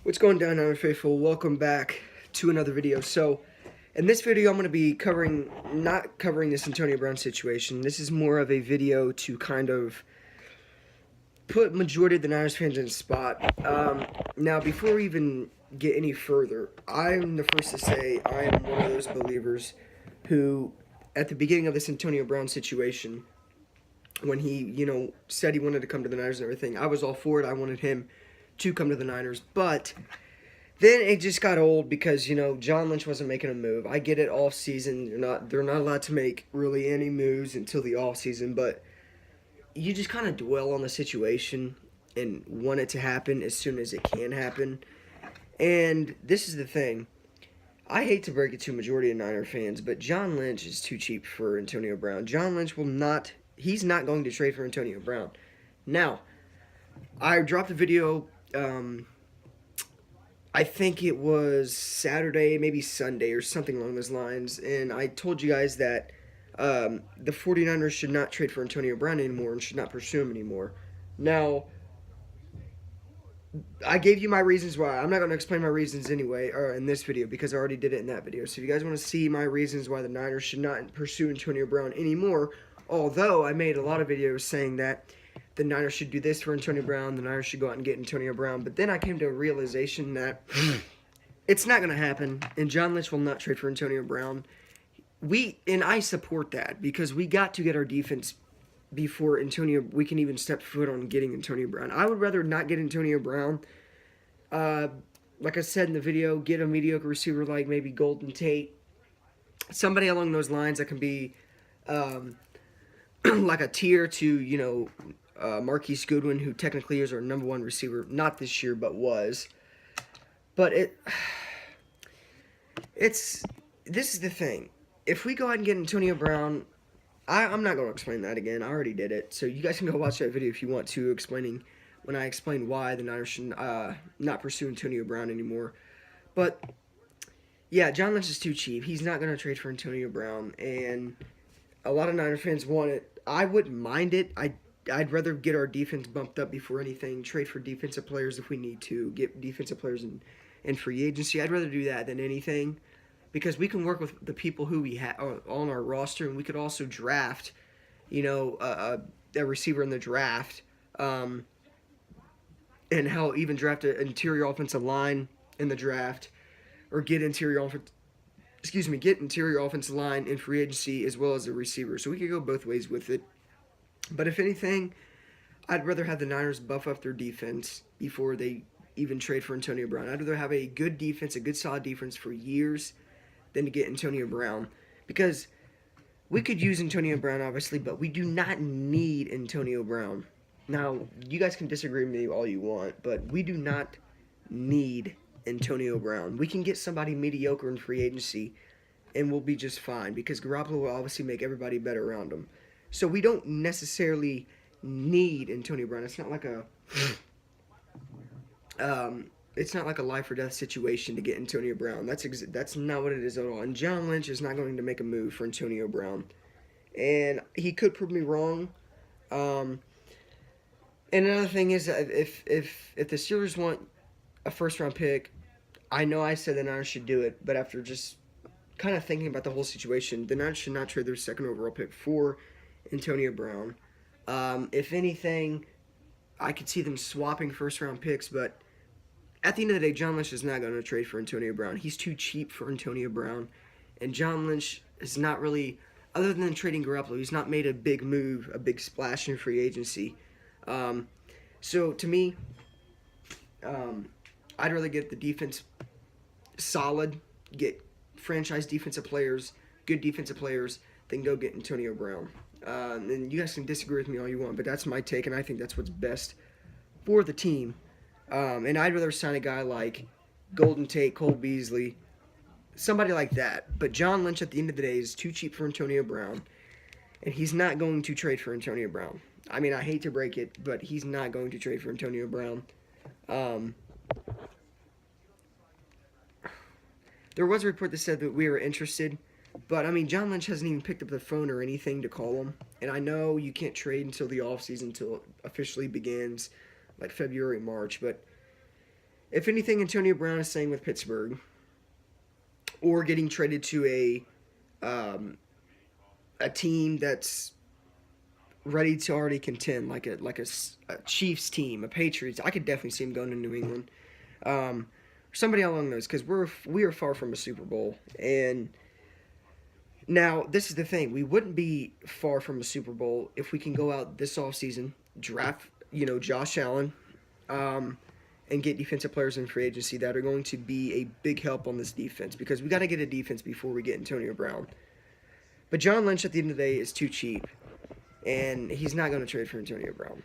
What's going down, Iron Faithful? Welcome back to another video. So, in this video, I'm going to be not covering this Antonio Brown situation. This is more of a video to kind of put majority of the Niners fans in a spot. Now, before we even get any further, I'm the first to say I am one of those believers who, at the beginning of this Antonio Brown situation, when he, said he wanted to come to the Niners and everything, I was all for it. I wanted him to come to the Niners, but then it just got old because, John Lynch wasn't making a move. I get it, off season, they're not allowed to make really any moves until the off season, but you just kind of dwell on the situation and want it to happen as soon as it can happen. And this is the thing. I hate to break it to a majority of Niner fans, but John Lynch is too cheap for Antonio Brown. John Lynch he's not going to trade for Antonio Brown. Now, I dropped a video, I think it was Saturday, maybe Sunday, or something along those lines, and I told you guys that the 49ers should not trade for Antonio Brown anymore and should not pursue him anymore. Now, I gave you my reasons why. I'm not going to explain my reasons anyway in this video because I already did it in that video. So if you guys want to see my reasons why the Niners should not pursue Antonio Brown anymore, although I made a lot of videos saying that the Niners should do this for Antonio Brown, the Niners should go out and get Antonio Brown, but then I came to a realization that it's not going to happen, and John Lynch will not trade for Antonio Brown. I support that because we got to get our defense before we can even step foot on getting Antonio Brown. I would rather not get Antonio Brown. Like I said in the video, get a mediocre receiver like maybe Golden Tate, somebody along those lines that can be like a tier to, Marquise Goodwin, who technically is our number one receiver, not this year, but was. But this is the thing. If we go ahead and get Antonio Brown, I'm not going to explain that again. I already did it. So you guys can go watch that video if you want to, when I explain why the Niners should not pursue Antonio Brown anymore. But, yeah, John Lynch is too cheap. He's not going to trade for Antonio Brown, and a lot of Niner fans want it. I wouldn't mind it. I'd rather get our defense bumped up before anything, trade for defensive players if we need to, get defensive players in free agency. I'd rather do that than anything because we can work with the people who we have on our roster, and we could also draft, a receiver in the draft, and even draft an interior offensive line in the draft, or get interior offensive line in free agency as well as a receiver. So we could go both ways with it. But if anything, I'd rather have the Niners buff up their defense before they even trade for Antonio Brown. I'd rather have a good defense, a good solid defense for years than to get Antonio Brown. Because we could use Antonio Brown, obviously, but we do not need Antonio Brown. Now, you guys can disagree with me all you want, but we do not need Antonio Brown. We can get somebody mediocre in free agency, and we'll be just fine because Garoppolo will obviously make everybody better around him. So we don't necessarily need Antonio Brown. It's not like a life or death situation to get Antonio Brown. That's not what it is at all. And John Lynch is not going to make a move for Antonio Brown, and he could prove me wrong. And another thing is that if the Steelers want a first round pick, I know I said the Niners should do it, but after just kind of thinking about the whole situation, the Niners should not trade their second overall pick for Antonio Brown. If anything, I could see them swapping first-round picks, but at the end of the day, John Lynch is not going to trade for Antonio Brown. He's too cheap for Antonio Brown, and John Lynch is not really, other than trading Garoppolo, he's not made a big move, a big splash in free agency. So to me, I'd rather get the defense solid, get franchise defensive players, good defensive players, than go get Antonio Brown. And you guys can disagree with me all you want, but that's my take, and I think that's what's best for the team. And I'd rather sign a guy like Golden Tate, Cole Beasley, somebody like that. But John Lynch, at the end of the day, is too cheap for Antonio Brown, and he's not going to trade for Antonio Brown. I mean, I hate to break it, but he's not going to trade for Antonio Brown. There was a report that said that we were interested. But, I mean, John Lynch hasn't even picked up the phone or anything to call him. And I know you can't trade until the offseason, until it officially begins, like February, March. But if anything, Antonio Brown is staying with Pittsburgh or getting traded to a team that's ready to already contend, like a Chiefs team, a Patriots. I could definitely see him going to New England. Somebody along those, because we are far from a Super Bowl. And now this is the thing: we wouldn't be far from a Super Bowl if we can go out this offseason, draft Josh Allen, and get defensive players in free agency that are going to be a big help on this defense, because we got to get a defense before we get Antonio Brown. But John Lynch at the end of the day is too cheap, and he's not going to trade for Antonio Brown.